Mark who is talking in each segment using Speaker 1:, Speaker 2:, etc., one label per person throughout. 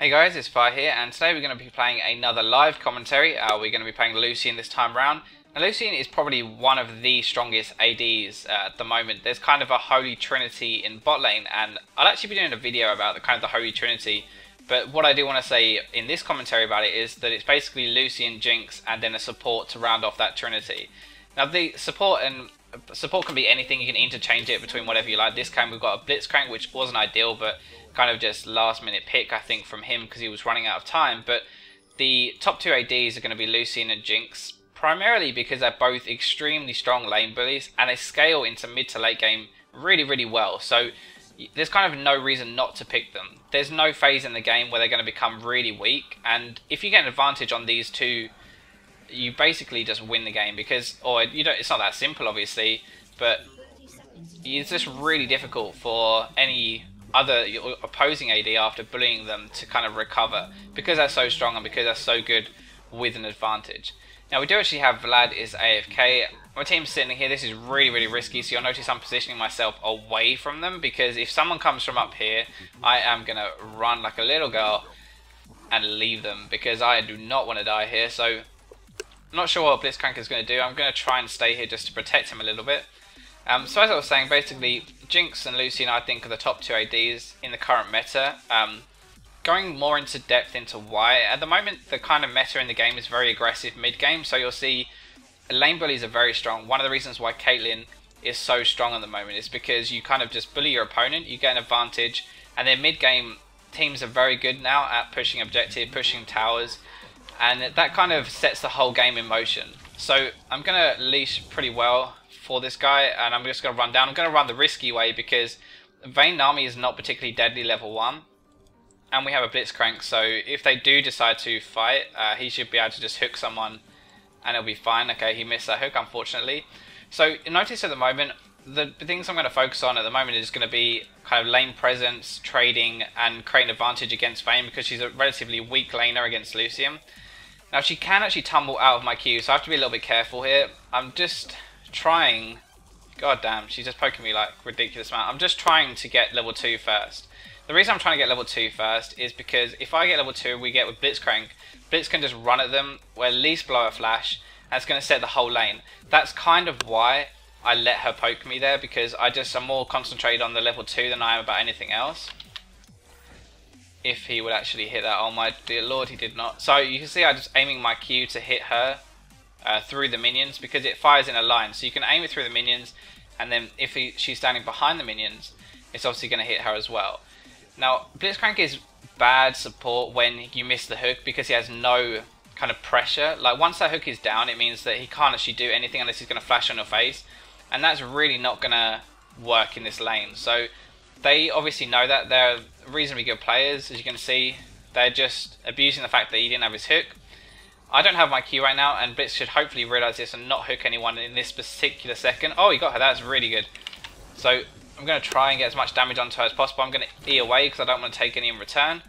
Speaker 1: Hey guys, it's Fire here, and today we're going to be playing another live commentary. We're going to be playing Lucian this time around. Now Lucian is probably one of the strongest ADs at the moment. There's kind of a holy trinity in bot lane, and I'll actually be doing a video about the holy trinity. But what I do want to say in this commentary about it is that it's basically Lucian, Jinx, and then a support to round off that trinity. Now the support can be anything. You can interchange it between whatever you like. This time we've got a Blitzcrank, which wasn't ideal, but kind of just last minute pick I think from him because he was running out of time. But the top two ADs are going to be Lucian and Jinx, primarily because they're both extremely strong lane bullies and they scale into mid to late game really well. So there's kind of no reason not to pick them. There's no phase in the game where they're going to become really weak, and if you get an advantage on these two, you basically just win the game because, or you don't. It's not that simple, obviously, but it's just really difficult for any other opposing AD after bullying them to kind of recover because they're so strong and because they're so good with an advantage. Now we do actually have Vlad is AFK. My team's sitting here. This is really risky, so you'll notice I'm positioning myself away from them because if someone comes from up here, I am going to run like a little girl and leave them because I do not want to die here. So I'm not sure what Blitzcrank is going to do. I'm going to try and stay here just to protect him a little bit. So as I was saying, basically Jinx and Lucian I think are the top two ADs in the current meta. Going more into depth into why, at the moment the kind of meta in the game is very aggressive mid game, so you'll see lane bullies are very strong. One of the reasons why Caitlyn is so strong at the moment is because you kind of just bully your opponent, you get an advantage, and then mid game teams are very good now at pushing objective, pushing towers, and that kind of sets the whole game in motion. So I'm going to leash pretty well for this guy, and I'm just going to run down. I'm going to run the risky way because Vayne Nami is not particularly deadly level 1, and we have a Blitzcrank, so if they do decide to fight, he should be able to just hook someone and it'll be fine. Okay, he missed that hook unfortunately. So notice at the moment, the things I'm going to focus on at the moment is going to be kind of lane presence, trading, and creating advantage against Vayne because she's a relatively weak laner against Lucian. Now she can actually tumble out of my queue, so I have to be a little bit careful here. I'm just trying, god damn, she's just poking me like ridiculous amount. I'm just trying to get level 2 first. The reason I'm trying to get level 2 first is because if I get level 2, we get with Blitzcrank, Blitz can just run at them, or at least blow a flash, and it's going to set the whole lane. That's kind of why I let her poke me there, because I'm more concentrated on the level 2 than I am about anything else. If he would actually hit that, oh my dear lord, he did not. So you can see I'm just aiming my Q to hit her through the minions, because it fires in a line. So you can aim it through the minions, and then if she's standing behind the minions, it's obviously going to hit her as well. Now, Blitzcrank is bad support when you miss the hook because he has no kind of pressure. Like once that hook is down, it means that he can't actually do anything unless he's going to flash on your face, and that's really not going to work in this lane. So they obviously know that. They're reasonably good players, as you can see. They're just abusing the fact that he didn't have his hook. I don't have my Q right now, and Blitz should hopefully realise this and not hook anyone in this particular second. Oh, he got her. That's really good. So I'm going to try and get as much damage onto her as possible. I'm going to E away because I don't want to take any in return.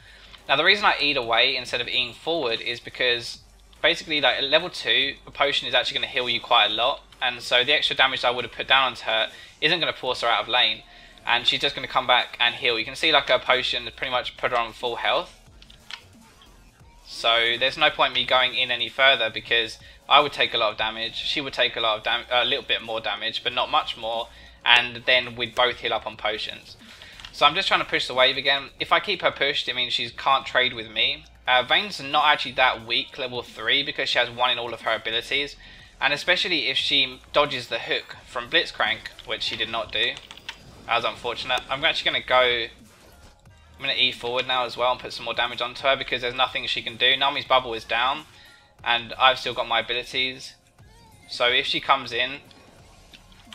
Speaker 1: Now the reason I E'd away instead of E'ing forward is because basically like at level 2, a potion is actually going to heal you quite a lot. And so the extra damage I would have put down onto her isn't going to force her out of lane. And she's just going to come back and heal. You can see like her potion pretty much put her on full health. So there's no point me going in any further because I would take a lot of damage. She would take a lot of damage, a little bit more damage, but not much more. And then we'd both heal up on potions. So I'm just trying to push the wave again. If I keep her pushed, it means she can't trade with me. Vayne's not actually that weak, level 3, because she has 1 in all of her abilities. And especially if she dodges the hook from Blitzcrank, which she did not do. That was unfortunate. I'm actually going to go... I'm going to E forward now as well and put some more damage onto her because there's nothing she can do. Nami's bubble is down and I've still got my abilities. So if she comes in,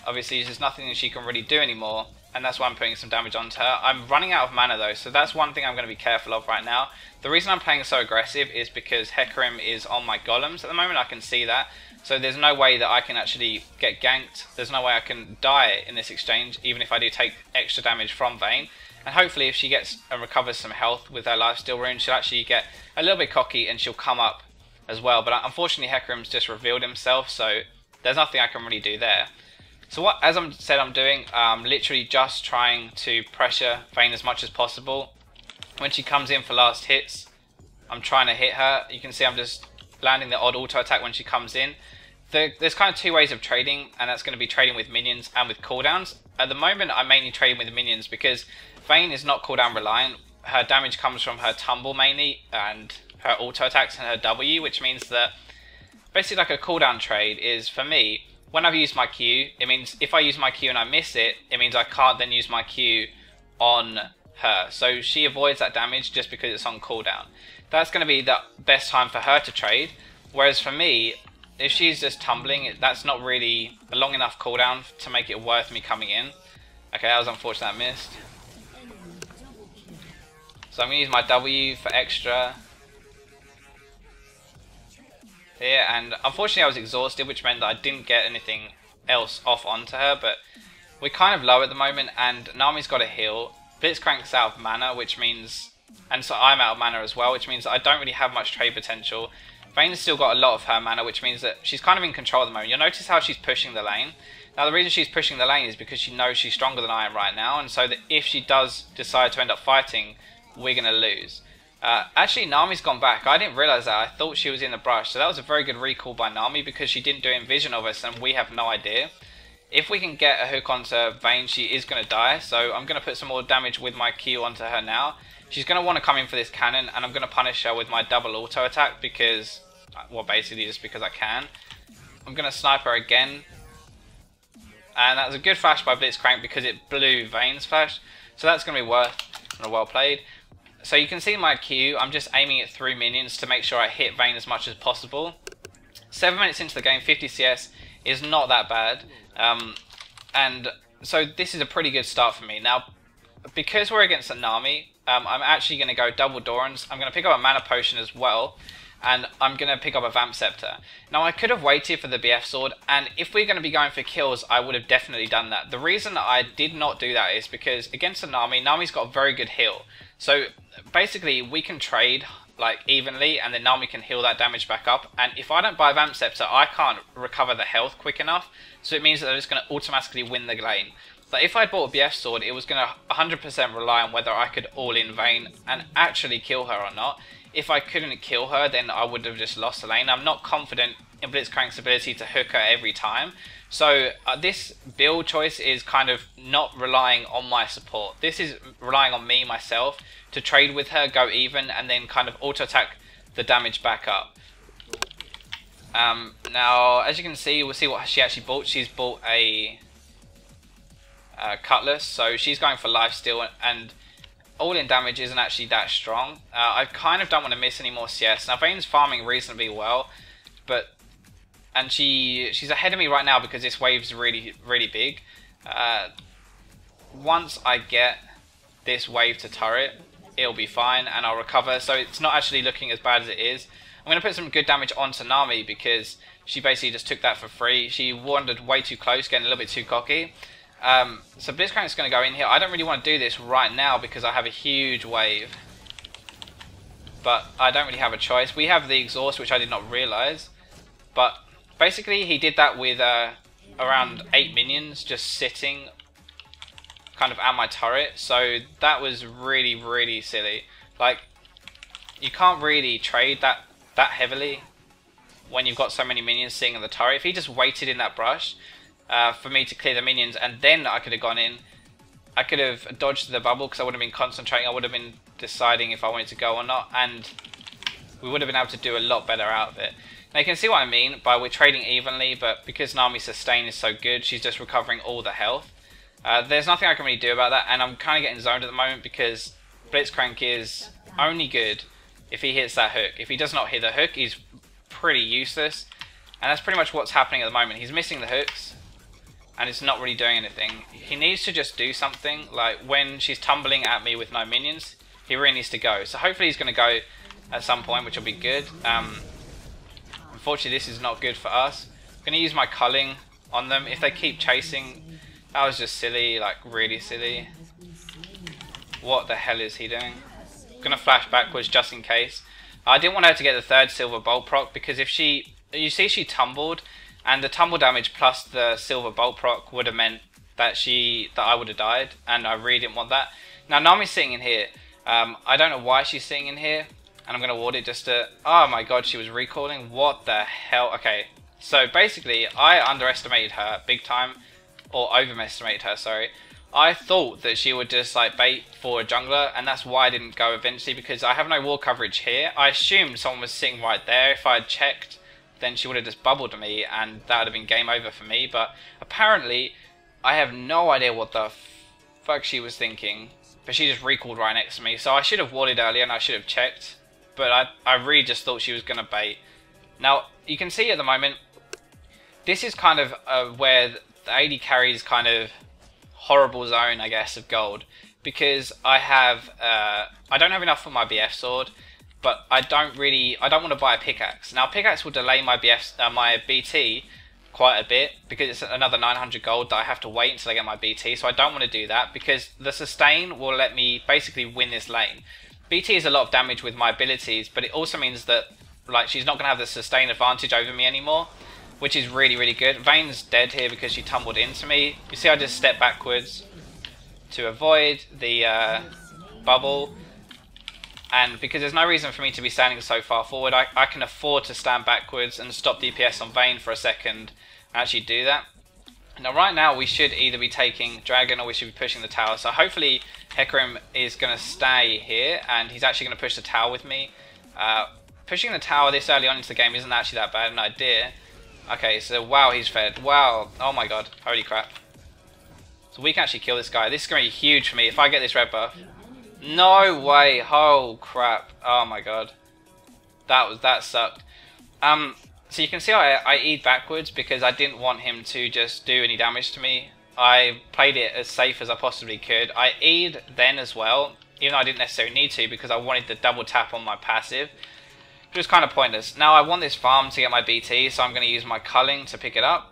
Speaker 1: obviously there's nothing she can really do anymore, and that's why I'm putting some damage onto her. I'm running out of mana though, so that's one thing I'm going to be careful of right now. The reason I'm playing so aggressive is because Hecarim is on my golems at the moment. I can see that. So there's no way that I can actually get ganked. There's no way I can die in this exchange, even if I do take extra damage from Vayne. And hopefully if she gets and recovers some health with her Lifesteal rune, she'll actually get a little bit cocky and she'll come up as well. But unfortunately Hecarim's just revealed himself, so there's nothing I can really do there. So what, as I'm doing, literally just trying to pressure Vayne as much as possible. When she comes in for last hits, I'm trying to hit her. You can see I'm just landing the odd auto attack when she comes in. There's kind of two ways of trading, and that's going to be trading with minions and with cooldowns. At the moment, I'm mainly trading with the minions because Vayne is not cooldown reliant. Her damage comes from her tumble mainly, and her auto attacks and her W, which means that basically like a cooldown trade is, for me, when I've used my Q, it means if I use my Q and I miss it, it means I can't then use my Q on her. So she avoids that damage just because it's on cooldown. That's going to be the best time for her to trade. Whereas for me, if she's just tumbling, that's not really a long enough cooldown to make it worth me coming in. Okay, that was unfortunate I missed. So I'm going to use my W for extra here, and unfortunately I was exhausted, which meant that I didn't get anything else off onto her, but we're kind of low at the moment, and Nami's got a heal. Blitzcrank's out of mana, which means, and so I'm out of mana as well, which means that I don't really have much trade potential. Vayne's still got a lot of her mana, which means that she's kind of in control at the moment. You'll notice how she's pushing the lane. Now the reason she's pushing the lane is because she knows she's stronger than I am right now, and so that if she does decide to end up fighting, we're going to lose. Actually, Nami's gone back. I didn't realise that. I thought she was in the brush. So that was a very good recall by Nami because she didn't do Envision of us and we have no idea. If we can get a hook onto Vayne, she is going to die. So I'm going to put some more damage with my Q onto her now. She's going to want to come in for this cannon, and I'm going to punish her with my double auto attack because, well, basically just because I can. I'm going to snipe her again. And that was a good flash by Blitzcrank because it blew Vayne's flash. So that's going to be worth and well played. So you can see my Q, I'm just aiming it through minions to make sure I hit Vayne as much as possible. 7 minutes into the game, 50 CS is not that bad. And so this is a pretty good start for me. Now, because we're against a Nami, I'm actually going to go double Dorans. I'm going to pick up a mana potion as well. And I'm going to pick up a Vamp Scepter. Now, I could have waited for the BF Sword, and if we're going to be going for kills, I would have definitely done that. The reason that I did not do that is because against a Nami, Nami's got a very good heal. So, basically, we can trade like evenly, and then Nami can heal that damage back up. And if I don't buy Vamp Scepter, I can't recover the health quick enough. So it means that I'm just going to automatically win the lane. But if I bought a BF Sword, it was going to 100% rely on whether I could all-in Vayne and actually kill her or not. If I couldn't kill her, then I would have just lost the lane. I'm not confident in Blitzcrank's ability to hook her every time. So this build choice is kind of not relying on my support. This is relying on me, myself, to trade with her, go even, and then kind of auto-attack the damage back up. Now, as you can see, we'll see what she actually bought. She's bought a Cutlass, so she's going for Lifesteal, and all-in damage isn't actually that strong. I kind of don't want to miss any more CS. Now, Vayne's farming reasonably well, and she's ahead of me right now because this wave's really, really big. Once I get this wave to turret, it'll be fine, and I'll recover. So it's not actually looking as bad as it is. I'm going to put some good damage onto Nami because she basically just took that for free. She wandered way too close, getting a little bit too cocky. So Blitzcrank's going to go in here. I don't really want to do this right now because I have a huge wave. But I don't really have a choice. We have the exhaust, which I did not realise. But basically he did that with around 8 minions just sitting kind of at my turret. So that was really, really silly. Like, you can't really trade that heavily when you've got so many minions sitting in the turret. If he just waited in that brush for me to clear the minions, and then I could have gone in, I could have dodged the bubble because I would have been concentrating. I would have been deciding if I wanted to go or not, and we would have been able to do a lot better out of it. Now you can see what I mean by we're trading evenly, but because Nami's sustain is so good, she's just recovering all the health. There's nothing I can really do about that, and I'm kind of getting zoned at the moment because Blitzcrank is only good if he hits that hook. If he does not hit the hook, he's pretty useless, and that's pretty much what's happening at the moment. He's missing the hooks, and it's not really doing anything. He needs to just do something. Like when she's tumbling at me with no minions, he really needs to go. So hopefully he's going to go at some point, which will be good. Unfortunately, this is not good for us. I'm going to use my culling on them. If they keep chasing, that was just silly, like really silly. What the hell is he doing? I'm going to flash backwards just in case. I didn't want her to get the third silver bolt proc because if she, you see she tumbled, and the tumble damage plus the silver bolt proc would have meant that I would have died, and I really didn't want that. Now Nami's sitting in here. I don't know why she's sitting in here, and I'm going to ward it just to... Oh my god, she was recalling? What the hell? Okay, so basically, I underestimated her big time, or overestimated her, sorry. I thought that she would just like bait for a jungler, and that's why I didn't go eventually, because I have no wall coverage here. I assumed someone was sitting right there. If I had checked, then she would have just bubbled me, and that would have been game over for me. But apparently, I have no idea what the fuck she was thinking, but she just recalled right next to me. So I should have warded earlier, and I should have checked, but I really just thought she was going to bait. Now, you can see at the moment, this is kind of where the AD carries kind of horrible zone, I guess, of gold, because I don't have enough for my BF sword, but I don't want to buy a pickaxe. Now, a pickaxe will delay my my BT quite a bit, because it's another 900 gold that I have to wait until I get my BT, so I don't want to do that, because the sustain will let me basically win this lane. BT is a lot of damage with my abilities, but it also means that like she's not going to have the sustain advantage over me anymore, which is really, really good. Vayne's dead here because she tumbled into me. You see I just stepped backwards to avoid the bubble. And because there's no reason for me to be standing so far forward, I can afford to stand backwards and stop DPS on Vayne for a second and actually do that. Now right now we should either be taking Dragon or we should be pushing the tower. So hopefully Hecarim is going to stay here and he's actually going to push the tower with me. Pushing the tower this early on into the game isn't actually that bad an idea. Okay, so wow, he's fed. Wow, oh my god, holy crap. So we can actually kill this guy. This is going to be huge for me if I get this red buff. No way, oh crap, oh my god. That sucked. So you can see I E'd backwards because I didn't want him to just do any damage to me. I played it as safe as I possibly could. I E'd then as well, even though I didn't necessarily need to because I wanted the double tap on my passive. It was kind of pointless. Now I want this farm to get my BT, so I'm going to use my culling to pick it up.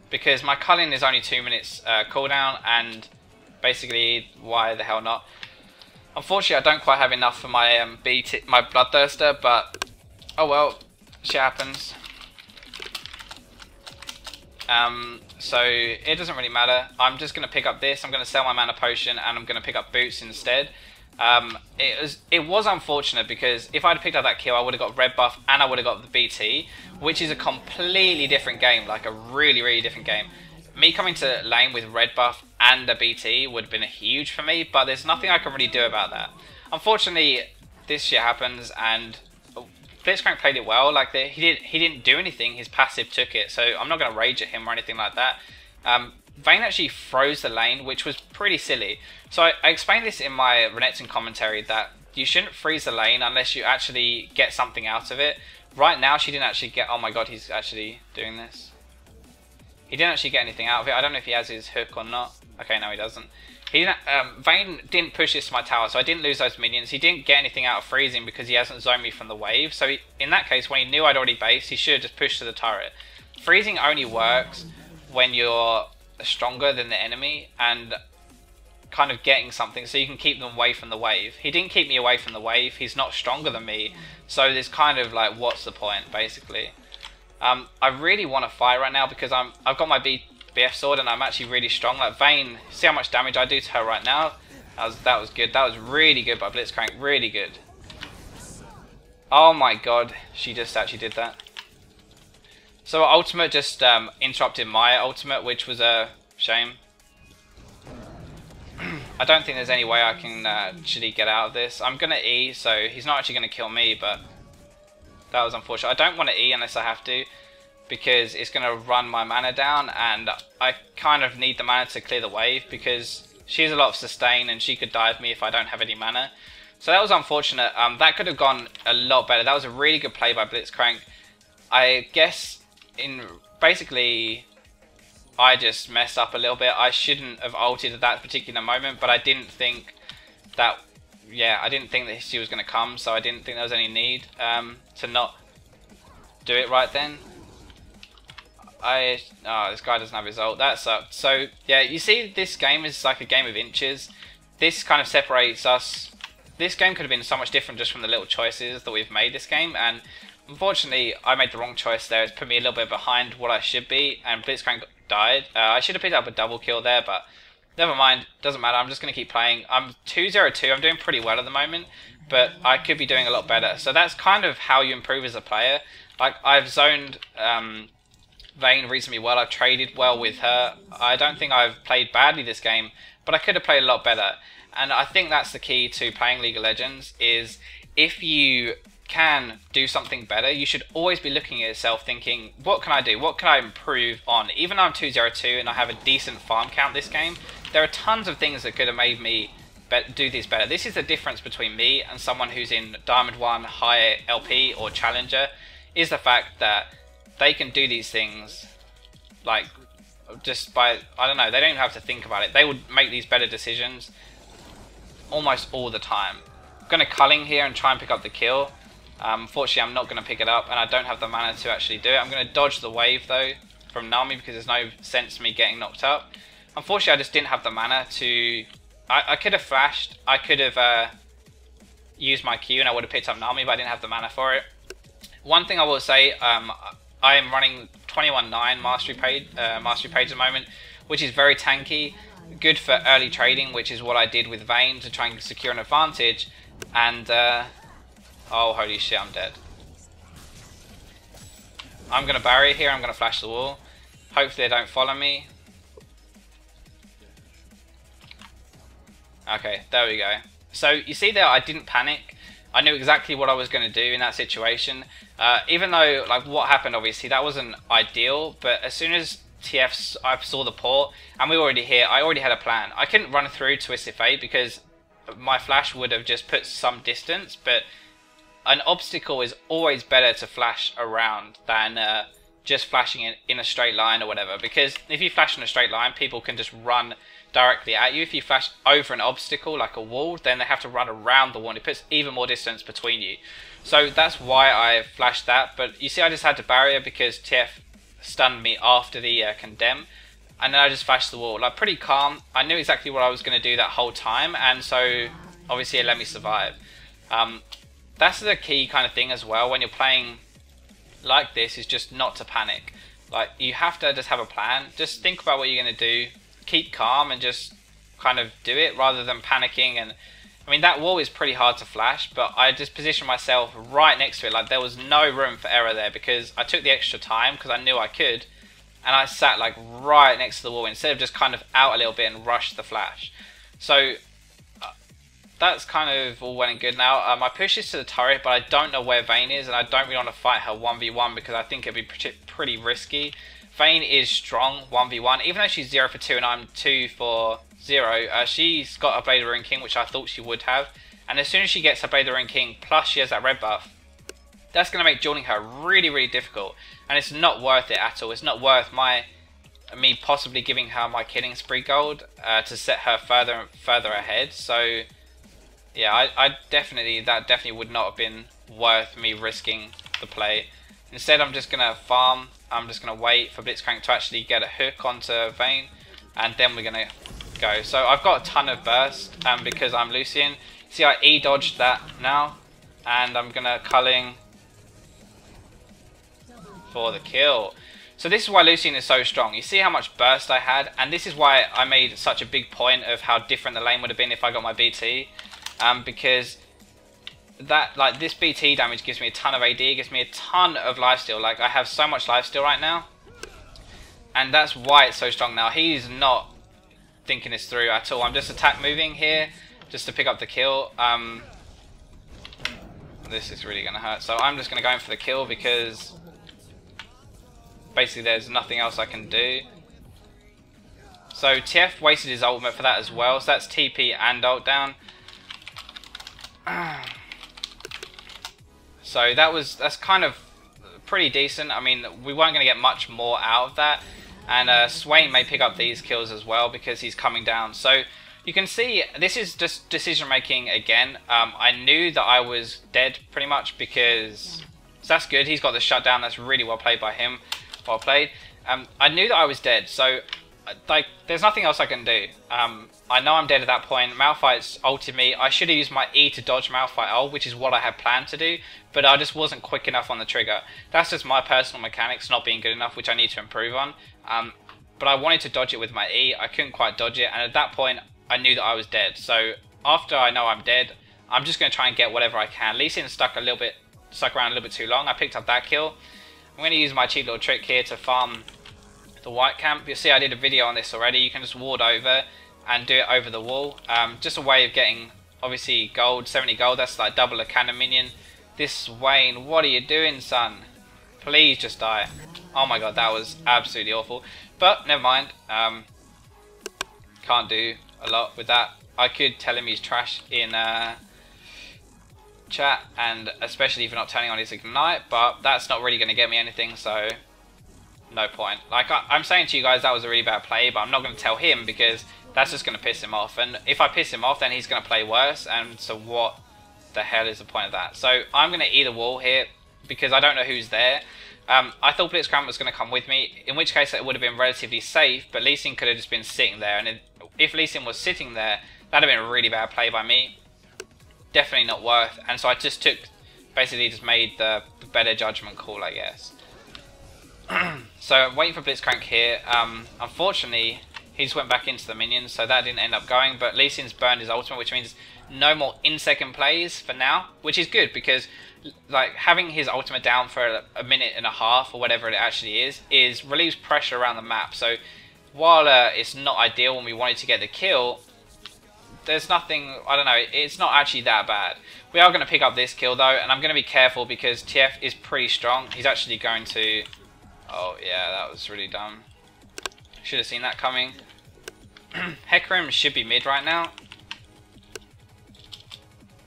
Speaker 1: Because my culling is only 2 minutes cooldown, and basically, why the hell not? Unfortunately, I don't quite have enough for my BT, my Bloodthirster, but oh well, shit happens. So it doesn't really matter. I'm just going to pick up this. I'm going to sell my mana potion, and I'm going to pick up boots instead. It was unfortunate because if I'd picked up that kill, I would have got red buff and I would have got the BT, which is a completely different game, like a really, really different game. Me coming to lane with red buff and a BT would have been huge for me, but there's nothing I can really do about that. Unfortunately, this shit happens, and Blitzcrank played it well. Like he didn't do anything. His passive took it, so I'm not going to rage at him or anything like that. Vayne actually froze the lane, which was pretty silly. So I explained this in my Renekton commentary that you shouldn't freeze the lane unless you actually get something out of it. Right now, she didn't actually get... Oh my god, he's actually doing this. He didn't actually get anything out of it. I don't know if he has his hook or not. Okay, no, he doesn't. He didn't. Vayne didn't push this to my tower, so I didn't lose those minions. He didn't get anything out of freezing because he hasn't zoned me from the wave. So in that case, when he knew I'd already based, he should have just pushed to the turret. Freezing only works when you're stronger than the enemy and kind of getting something so you can keep them away from the wave. He didn't keep me away from the wave. He's not stronger than me, so there's kind of like, what's the point, basically. I really want to fight right now because I've got my BF sword and I'm actually really strong. Like Vayne, see how much damage I do to her right now. That was good. That was really good by Blitzcrank. Really good. Oh my god, she just actually did that. So ultimate just interrupted my ultimate, which was a shame. I don't think there's any way I can actually get out of this. I'm going to E, so he's not actually going to kill me, but that was unfortunate. I don't want to E unless I have to, because it's going to run my mana down, and I kind of need the mana to clear the wave, because she has a lot of sustain, and she could dive me if I don't have any mana. So that was unfortunate. That could have gone a lot better. That was a really good play by Blitzcrank. I guess... basically I just messed up a little bit. I shouldn't have ulted at that particular moment, but I didn't think that, yeah, I didn't think that she was going to come, so I didn't think there was any need to not do it right then. Oh, this guy doesn't have his ult. That sucked. So yeah, you see, this game is like a game of inches. This kind of separates us. This game could have been so much different just from the little choices that we've made this game, and unfortunately, I made the wrong choice there. It's put me a little bit behind what I should be, and Blitzcrank died. I should have picked up a double kill there, but never mind, doesn't matter, I'm just going to keep playing. I'm 2-0-2, I'm doing pretty well at the moment, but I could be doing a lot better. So that's kind of how you improve as a player. Like, I've zoned Vayne reasonably well, I've traded well with her. I don't think I've played badly this game, but I could have played a lot better. And I think that's the key to playing League of Legends, is if you can do something better, you should always be looking at yourself thinking, what can I do? What can I improve on? Even though I'm 2-0-2 and I have a decent farm count this game, there are tons of things that could have made me do this better. This is the difference between me and someone who's in Diamond 1, high LP or Challenger, is the fact that they can do these things like just by, I don't know, they don't even have to think about it. They would make these better decisions almost all the time. I'm going to culling here and try and pick up the kill. Unfortunately, I'm not going to pick it up, and I don't have the mana to actually do it. I'm going to dodge the wave, though, from Nami, because there's no sense me getting knocked up. Unfortunately, I just didn't have the mana to... I could have flashed. I could have used my Q, and I would have picked up Nami, but I didn't have the mana for it. One thing I will say, I am running 21.9 Mastery page at the moment, which is very tanky. Good for early trading, which is what I did with Vayne to try and secure an advantage. And... oh, holy shit, I'm dead. I'm going to barrier here, I'm going to flash the wall. Hopefully they don't follow me. Okay, there we go. So, you see there, I didn't panic. I knew exactly what I was going to do in that situation. Even though, like, what happened, obviously, that wasn't ideal. But as soon as I saw the port, and we were already here, I already had a plan. I couldn't run through Twisted Fate because my flash would have just put some distance, but... an obstacle is always better to flash around than just flashing it in a straight line or whatever. Because if you flash in a straight line, people can just run directly at you. If you flash over an obstacle like a wall, then they have to run around the wall, and it puts even more distance between you. So that's why I flashed that. But you see, I just had to barrier because TF stunned me after the condemn. And then I just flashed the wall. Like, pretty calm. I knew exactly what I was going to do that whole time. And so, obviously, it let me survive. That's the key kind of thing as well when you're playing like this, is just not to panic. Like, you have to just have a plan. Just think about what you're going to do. Keep calm and just kind of do it rather than panicking. And I mean, that wall is pretty hard to flash, but I just positioned myself right next to it. Like, there was no room for error there because I took the extra time because I knew I could. And I sat like right next to the wall instead of just kind of out a little bit and rushed the flash. So that's kind of all well and good now. I push this to the turret, but I don't know where Vayne is, and I don't really want to fight her 1v1 because I think it'd be pretty risky. Vayne is strong 1v1, even though she's 0 for 2 and I'm 2 for 0. She's got a Blade of the Ruined King, which I thought she would have. And as soon as she gets her Blade of the Ruined King, plus she has that red buff, that's going to make dueling her really, really difficult. And it's not worth it at all. It's not worth me possibly giving her my killing spree gold to set her further ahead. So yeah, that definitely would not have been worth me risking the play. Instead, I'm just going to farm. I'm just going to wait for Blitzcrank to actually get a hook onto Vayne, and then we're going to go. So I've got a ton of burst because I'm Lucian. See, I E-dodged that now, and I'm going to culling for the kill. So this is why Lucian is so strong. You see how much burst I had, and this is why I made such a big point of how different the lane would have been if I got my BT. Because this BT damage gives me a ton of AD, gives me a ton of lifesteal. Like, I have so much lifesteal right now, and that's why it's so strong now. He's not thinking this through at all. I'm just attack moving here just to pick up the kill. This is really gonna hurt, so I'm just gonna go in for the kill because basically there's nothing else I can do. So TF wasted his ultimate for that as well, so that's TP and ult down. So that's kind of pretty decent. I mean, we weren't going to get much more out of that. And Swain may pick up these kills as well because he's coming down. So you can see this is just decision making again. I knew that I was dead pretty much because... So that's good. He's got the shutdown. That's really well played by him. Well played. I knew that I was dead. So like, there's nothing else I can do. I know I'm dead at that point. Malphite's ulted me. I should have used my E to dodge Malphite ult, which is what I had planned to do, but I just wasn't quick enough on the trigger. That's just my personal mechanics not being good enough, which I need to improve on. but I wanted to dodge it with my E. I couldn't quite dodge it, and at that point I knew that I was dead. So after I know I'm dead, I'm just going to try and get whatever I can. Lucian stuck around a little bit too long. I picked up that kill. I'm going to use my cheap little trick here to farm the white camp. You'll see I did a video on this already. You can just ward over and do it over the wall. Just a way of getting, obviously, gold, 70 gold. That's like double a cannon minion. This Wayne, what are you doing, son? Please just die. Oh my god, that was absolutely awful. But never mind. Can't do a lot with that. I could tell him he's trash in chat, and especially if you're not turning on his ignite, but that's not really going to get me anything, so no point. Like I'm saying to you guys, that was a really bad play, but I'm not going to tell him because that's just going to piss him off, and if I piss him off, then he's going to play worse, and so what the hell is the point of that? So I'm going to eat the wall here because I don't know who's there. I thought Blitzcrank was going to come with me, in which case it would have been relatively safe, but Lee Sin could have just been sitting there, and if Lee Sin was sitting there, that would have been a really bad play by me. Definitely not worth, and so I just basically just made the better judgment call, I guess. So I'm waiting for Blitzcrank here. Unfortunately, he just went back into the minions, so that didn't end up going, but Lee Sin's burned his ultimate, which means no more in-second plays for now, which is good because like having his ultimate down for a minute and a half or whatever it actually is relieves pressure around the map. So while it's not ideal when we wanted to get the kill, there's nothing, I don't know, it's not actually that bad. We are going to pick up this kill though, and I'm going to be careful because TF is pretty strong. He's actually going to, oh yeah, that was really dumb. Should have seen that coming. Hecarim should be mid right now.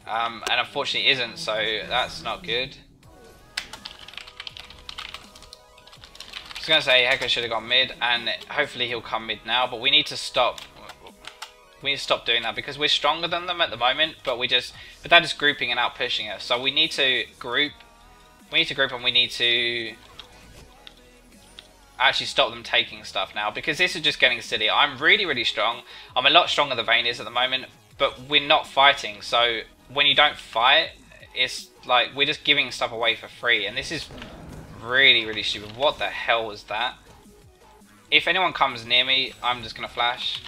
Speaker 1: And unfortunately isn't, so that's not good. I was going to say Heka should have gone mid, and hopefully he'll come mid now, but we need to stop. We need to stop doing that because we're stronger than them at the moment, but they're just grouping and out pushing us. So we need to group. We need to group, and we need to actually stop them taking stuff now because this is just getting silly. I'm really, really strong. I'm a lot stronger than Vayne is at the moment, but we're not fighting. So when you don't fight, it's like we're just giving stuff away for free, and this is really, really stupid. What the hell was that? If anyone comes near me, I'm just gonna flash.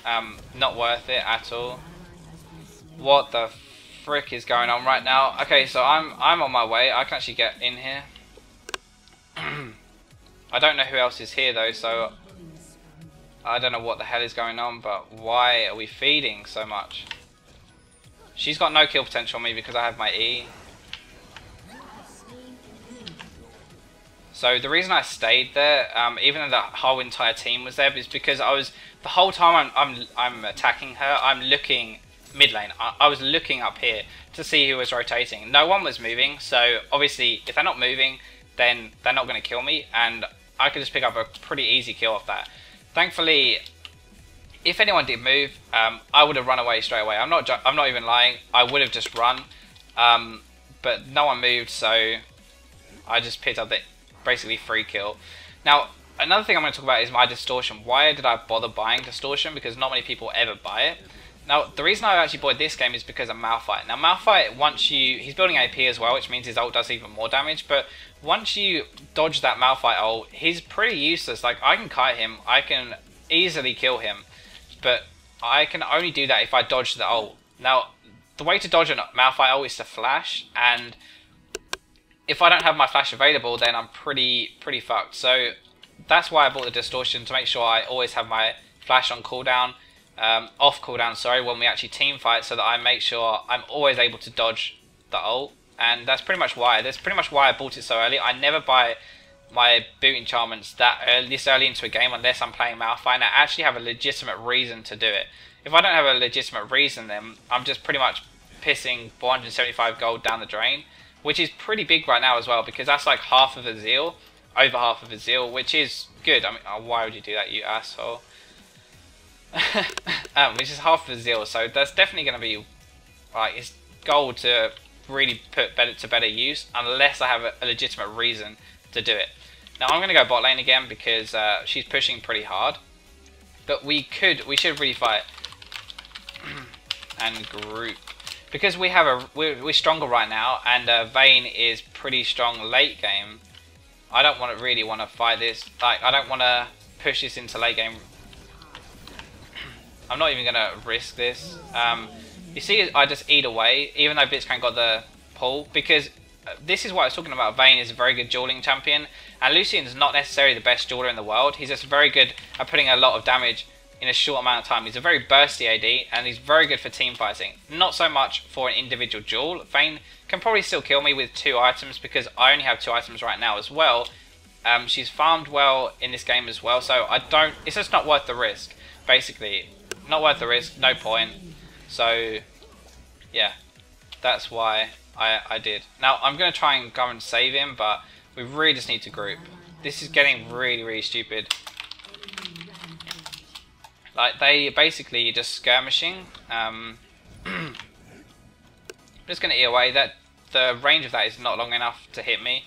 Speaker 1: Not worth it at all. What the frick is going on right now? Okay, so I'm on my way. I can actually get in here. I don't know who else is here though, so I don't know what the hell is going on, but why are we feeding so much? She's got no kill potential on me because I have my E. So the reason I stayed there, even though the whole entire team was there, is because the whole time I'm attacking her, I'm looking mid lane. I was looking up here to see who was rotating. No one was moving, so obviously if they're not moving, then they're not going to kill me, and I could just pick up a pretty easy kill off that. Thankfully, if anyone did move, I would have run away straight away. I'm not even lying. I would have just run, but no one moved, so I just picked up the basically free kill. Now, another thing I'm going to talk about is my distortion. Why did I bother buying distortion? Because not many people ever buy it. Now, the reason I actually bought this game is because of Malphite. Now, Malphite, he's building AP as well, which means his ult does even more damage, but once you dodge that Malphite ult, he's pretty useless. Like, I can kite him, I can easily kill him, but I can only do that if I dodge the ult. Now, the way to dodge a Malphite ult is to flash, and if I don't have my flash available, then I'm pretty fucked. So that's why I bought the distortion, to make sure I always have my flash on cooldown, off cooldown, sorry, when we actually team fight, so that I make sure I'm always able to dodge the ult. And that's pretty much why. That's pretty much why I bought it so early. I never buy my boot enchantments this early into a game unless I'm playing Malphite, and I actually have a legitimate reason to do it. If I don't have a legitimate reason, then I'm just pretty much pissing 475 gold down the drain, which is pretty big right now as well, because that's like half of a zeal, over half of a zeal, which is good. I mean, why would you do that, you asshole? Which is half of a zeal, so that's definitely going to be like, it's gold to really put to better use, unless I have a legitimate reason to do it. Now I'm going to go bot lane again because she's pushing pretty hard, but we should really fight and group. Because we're stronger right now, and Vayne is pretty strong late game. I don't really want to fight this. Like, I don't want to push this into late game I'm not even going to risk this. You see, I just eat away, even though Blitzcrank got the pull, because this is what I was talking about. Vayne is a very good dueling champion, and Lucian is not necessarily the best dueler in the world. He's just very good at putting a lot of damage in a short amount of time. He's a very bursty AD, and he's very good for team fighting. Not so much for an individual duel. Vayne can probably still kill me with 2 items, because I only have 2 items right now as well. She's farmed well in this game as well, so it's just not worth the risk, basically. Not worth the risk, no point. So, yeah, that's why I did. Now, I'm going to try and go and save him, but we really just need to group. This is getting really, really stupid. Like, they basically just skirmishing. I'm just going to eat away. The range of that is not long enough to hit me.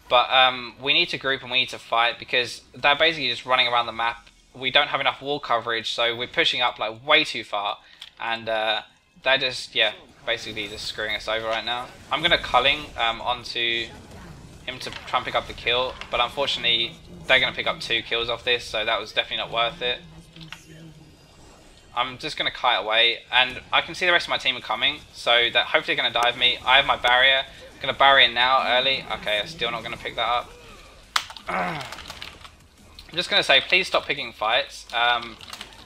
Speaker 1: But we need to group and we need to fight, because they're basically just running around the map. We don't have enough wall coverage, so we're pushing up like way too far. And they're just, yeah, basically just screwing us over right now. I'm going to culling onto him to try and pick up the kill, but unfortunately they're going to pick up 2 kills off this, so that was definitely not worth it. I'm just going to kite away, and I can see the rest of my team are coming, so that hopefully they're going to dive me. I have my barrier. I'm going to barrier now early. Okay, I'm still not going to pick that up. I'm just going to say, please stop picking fights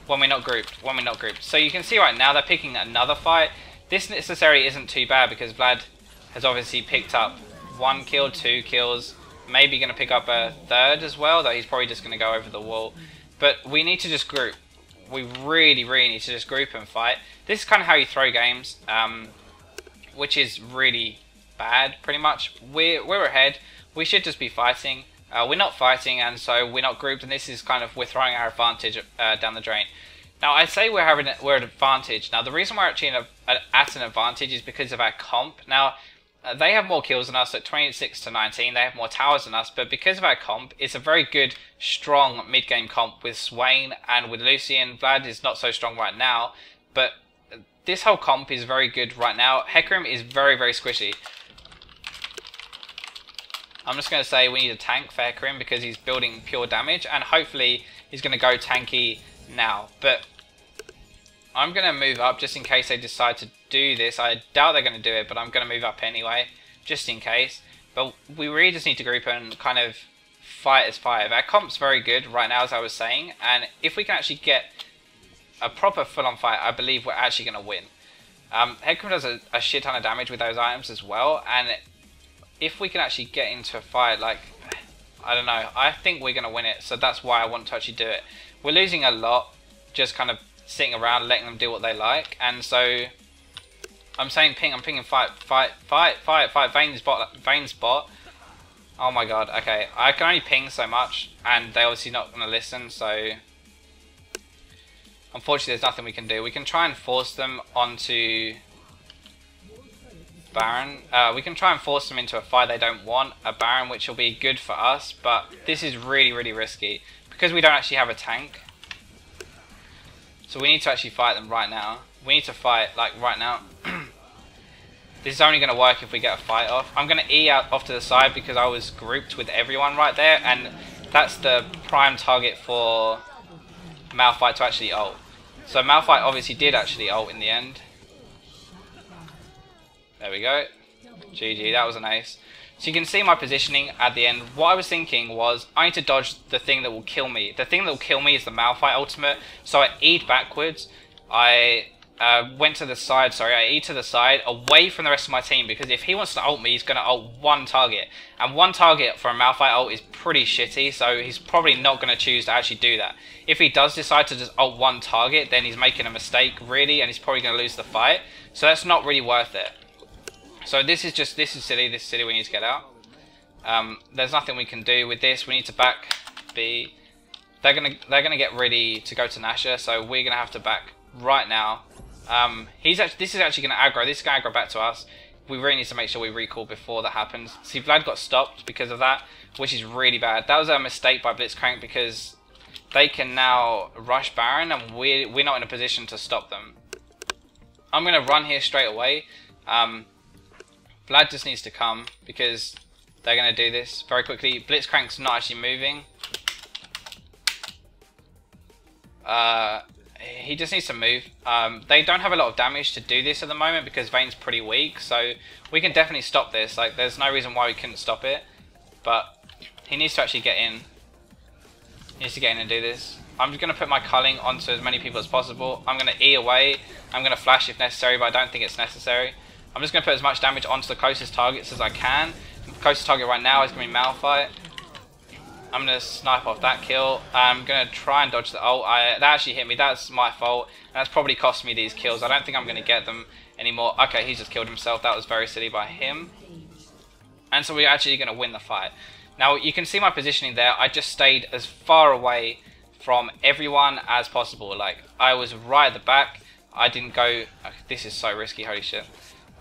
Speaker 1: when we're not grouped. So you can see right now they're picking another fight. This necessarily isn't too bad, because Vlad has obviously picked up 1 kill, 2 kills, maybe going to pick up a 3rd as well, though he's probably just going to go over the wall. But we need to just group. We really, really need to just group and fight. This is kind of how you throw games, which is really bad, pretty much. We're ahead. We should just be fighting. We're not fighting, and so we're not grouped, and this is kind of, we're throwing our advantage down the drain. Now, I say we're at an advantage. Now, the reason we're actually at an advantage is because of our comp. Now, they have more kills than us at 26 to 19. They have more towers than us, but because of our comp, it's a very good, strong mid-game comp with Swain and with Lucian. Vlad is not so strong right now, but this whole comp is very good right now. Hecarim is very, very squishy. I'm just going to say we need a tank for Hecarim, because he's building pure damage, and hopefully he's going to go tanky now. But I'm going to move up just in case they decide to do this. I doubt they're going to do it, but I'm going to move up anyway, just in case. But we really just need to group and kind of fight as 5. Our comp's very good right now, as I was saying, and if we can actually get a proper full-on fight, I believe we're actually going to win. Hecarim does a shit ton of damage with those items as well, and if we can actually get into a fight, like, I don't know, I think we're going to win it, so that's why I want to actually do it. We're losing a lot, just kind of sitting around, letting them do what they like, and so I'm saying ping, I'm pinging fight, Vayne's bot. Oh my god, okay, I can only ping so much, and they're obviously not going to listen, so unfortunately there's nothing we can do. We can try and force them onto Baron. We can try and force them into a fight they don't want, a Baron, which will be good for us, but this is really, really risky, because we don't actually have a tank. So we need to actually fight them right now. We need to fight, like, right now. This is only going to work if we get a fight off. I'm going to E out off to the side because I was grouped with everyone right there, and that's the prime target for Malphite to actually ult. So Malphite obviously did actually ult in the end. There we go. GG, that was an ace. So you can see my positioning at the end. What I was thinking was, I need to dodge the thing that will kill me. The thing that will kill me is the Malphite ultimate. So I E'd backwards. I went to the side, I E'd to the side, away from the rest of my team, because if he wants to ult me, he's going to ult one target. And one target for a Malphite ult is pretty shitty, so he's probably not going to choose to actually do that. If he does decide to just ult one target, then he's making a mistake, really, and he's probably going to lose the fight. So that's not really worth it. So this is silly, we need to get out. There's nothing we can do with this. We need to back B. They're gonna get ready to go to Nasher, so we're gonna have to back right now. This is actually gonna aggro. This is gonna aggro back to us. We really need to make sure we recall before that happens. See, Vlad got stopped because of that, which is really bad. That was a mistake by Blitzcrank, because they can now rush Baron, and we're not in a position to stop them. I'm gonna run here straight away. Vlad just needs to come, because they're going to do this very quickly. Blitzcrank's not actually moving. he just needs to move. They don't have a lot of damage to do this at the moment because Vayne's pretty weak, so we can definitely stop this. Like, there's no reason why we couldn't stop it, but he needs to actually get in. He needs to get in and do this. I'm just going to put my culling onto as many people as possible. I'm going to E away. I'm going to flash if necessary, but I don't think it's necessary. I'm just going to put as much damage onto the closest targets as I can. The closest target right now is going to be Malphite. I'm going to snipe off that kill. I'm going to try and dodge the ult. That actually hit me. That's my fault. And that's probably cost me these kills. I don't think I'm going to get them anymore. Okay, he just killed himself. That was very silly by him. And so we're actually going to win the fight. Now, you can see my positioning there. I just stayed as far away from everyone as possible. Like, I was right at the back. I didn't go... This is so risky, holy shit.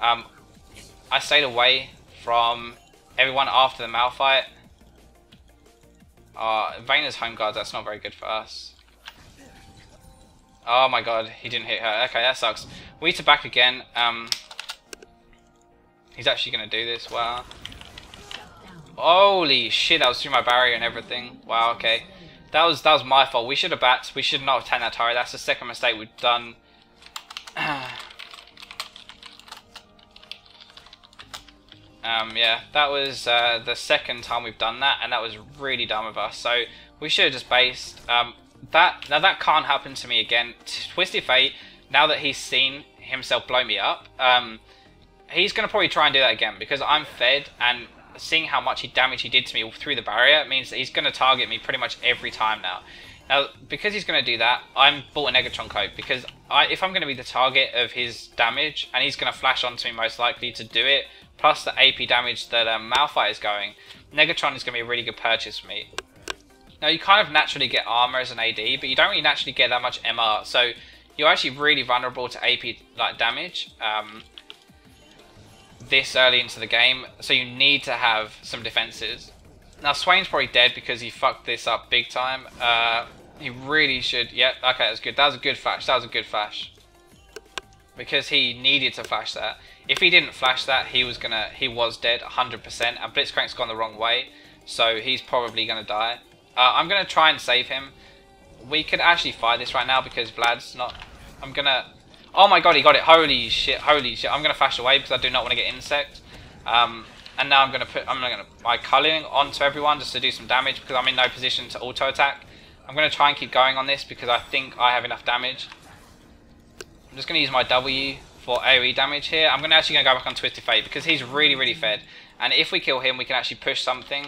Speaker 1: I stayed away from everyone after the Malphite. Vayne is home guards, that's not very good for us. Oh my god, he didn't hit her. Okay, that sucks. We need to back again. He's actually going to do this, wow. Holy shit, that was through my barrier and everything. Wow, okay. That was my fault. We should have backed. We should not have taken that turret. That's the second mistake we've done. Yeah, that was the second time we've done that, and that was really dumb of us. So we should have just based. That can't happen to me again. Twisted Fate, now that he's seen himself blow me up, he's going to probably try and do that again because I'm fed, and seeing how much damage he did to me through the barrier means that he's going to target me pretty much every time now. Now, because he's going to do that, I'm bought a Negatron Coat because if I'm going to be the target of his damage, and he's going to flash onto me most likely to do it, plus the AP damage that Malphite is going, Negatron is going to be a really good purchase for me. Now, you kind of naturally get armor as an AD, but you don't really naturally get that much MR, so you're actually really vulnerable to AP like damage this early into the game, so you need to have some defenses. Now, Swain's probably dead because he fucked this up big time. He really should... Yep, okay, that's good. That was a good flash. That was a good flash. Because he needed to flash that. If he didn't flash that, he was dead 100%, and Blitzcrank's gone the wrong way, so he's probably gonna die. I'm gonna try and save him. We could actually fight this right now because Vlad's not... I'm gonna... Oh my god, he got it. Holy shit, holy shit. I'm gonna flash away because I do not want to get insect. And now I'm gonna put my culling onto everyone just to do some damage because I'm in no position to auto attack. I'm gonna try and keep going on this because I think I have enough damage. I'm just gonna use my W for AoE damage here. I'm actually gonna go back on Twisted Fate because he's really fed. And if we kill him, we can actually push something.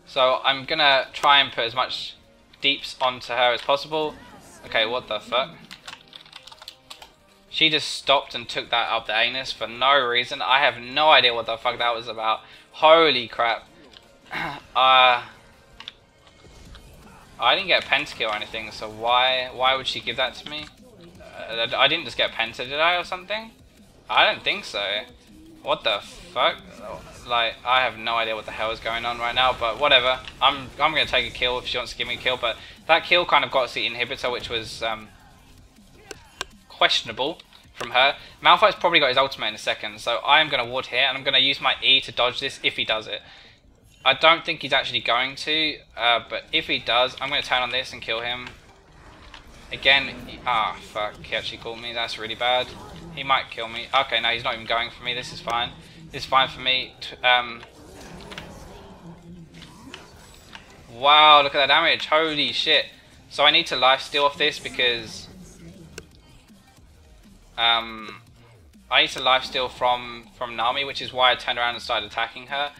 Speaker 1: So I'm gonna try and put as much deeps onto her as possible. Okay, what the fuck? She just stopped and took that up the anus for no reason. I have no idea what the fuck that was about. Holy crap. I didn't get a pentakill or anything, so why would she give that to me? I didn't just get penta, did I, or something? I don't think so. What the fuck? Like, I have no idea what the hell is going on right now, but whatever. I'm going to take a kill if she wants to give me a kill, but that kill kind of got us the inhibitor, which was... questionable from her. Malphite's probably got his ultimate in a second, so I am going to ward here, and I'm going to use my E to dodge this if he does it. I don't think he's actually going to, but if he does, I'm going to turn on this and kill him. Again, fuck, he actually called me, that's really bad. He might kill me. Okay, no, he's not even going for me, this is fine. This is fine for me. Wow, look at that damage, holy shit. So I need to lifesteal off this because... I need to lifesteal from Nami, which is why I turned around and started attacking her.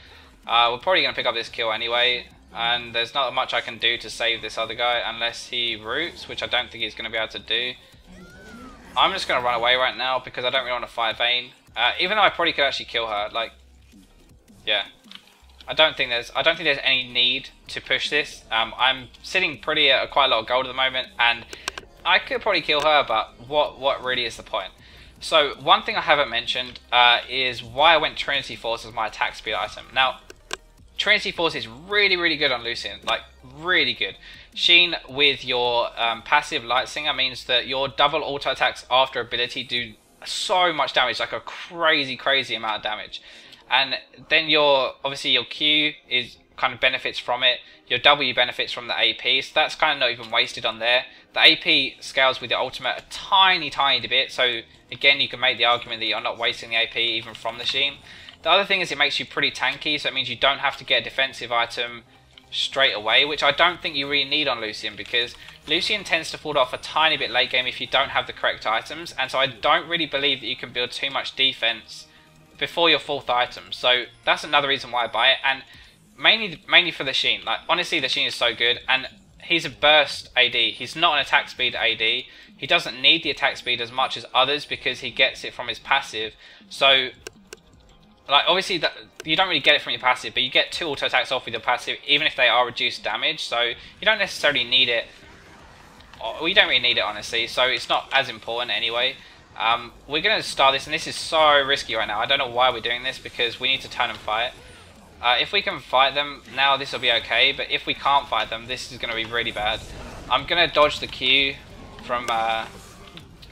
Speaker 1: We're probably going to pick up this kill anyway, and there's not much I can do to save this other guy unless he roots, which I don't think he's going to be able to do. I'm just going to run away right now because I don't really want to fight Vayne. Even though I probably could actually kill her, like, yeah. I don't think there's any need to push this. I'm sitting pretty at quite a lot of gold at the moment, and I could probably kill her, but what really is the point? So one thing I haven't mentioned is why I went Trinity Force as my attack speed item. Now, Trinity Force is really good on Lucian, like really good. Sheen with your passive Light Singer means that your double auto attacks after ability do so much damage, like a crazy amount of damage. And then obviously your Q is kind of benefits from it. Your W benefits from the AP, so that's kind of not even wasted on there. The AP scales with your ultimate a tiny bit, so again you can make the argument that you're not wasting the AP even from the Sheen. The other thing is it makes you pretty tanky, so it means you don't have to get a defensive item straight away, which I don't think you really need on Lucian, because Lucian tends to fall off a tiny bit late game if you don't have the correct items, and so I don't really believe that you can build too much defense before your 4th item. So that's another reason why I buy it, and mainly for the Sheen. Like, honestly, the Sheen is so good, and he's a burst AD. He's not an attack speed AD. He doesn't need the attack speed as much as others because he gets it from his passive. So, like, obviously that you don't really get it from your passive, but you get 2 auto attacks off with your passive, even if they are reduced damage. So you don't necessarily need it. We don't really need it, honestly. So it's not as important anyway. We're going to start this, and this is so risky right now. I don't know why we're doing this, because we need to turn and fight. If we can fight them now, this will be okay, but if we can't fight them, this is going to be really bad. I'm going to dodge the Q from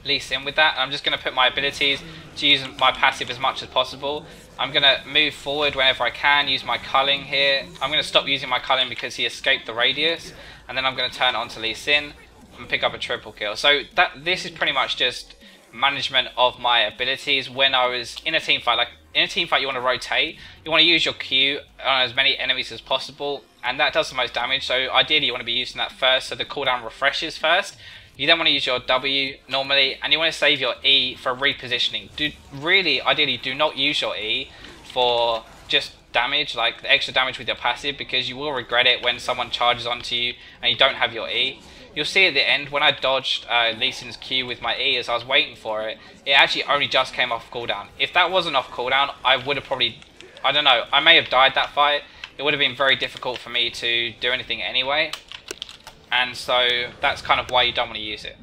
Speaker 1: Lee Sin with that, and I'm just going to put my abilities to use my passive as much as possible. I'm going to move forward whenever I can, use my culling here. I'm going to stop using my culling because he escaped the radius, and then I'm going to turn it on to Lee Sin and pick up a triple kill. So this is pretty much just management of my abilities when I was in a team fight. Like, in a team fight, you want to rotate. You want to use your Q on as many enemies as possible, and that does the most damage. So ideally, you want to be using that first, so the cooldown refreshes first. You then want to use your W normally, and you want to save your E for repositioning. Ideally, do not use your E for just damage, like the extra damage with your passive, because you will regret it when someone charges onto you and you don't have your E. You'll see at the end, when I dodged Lee Sin's Q with my E as I was waiting for it, it actually only just came off cooldown. If that wasn't off cooldown, I would have probably, I don't know, I may have died that fight. It would have been very difficult for me to do anything anyway. And so that's kind of why you don't want to use it.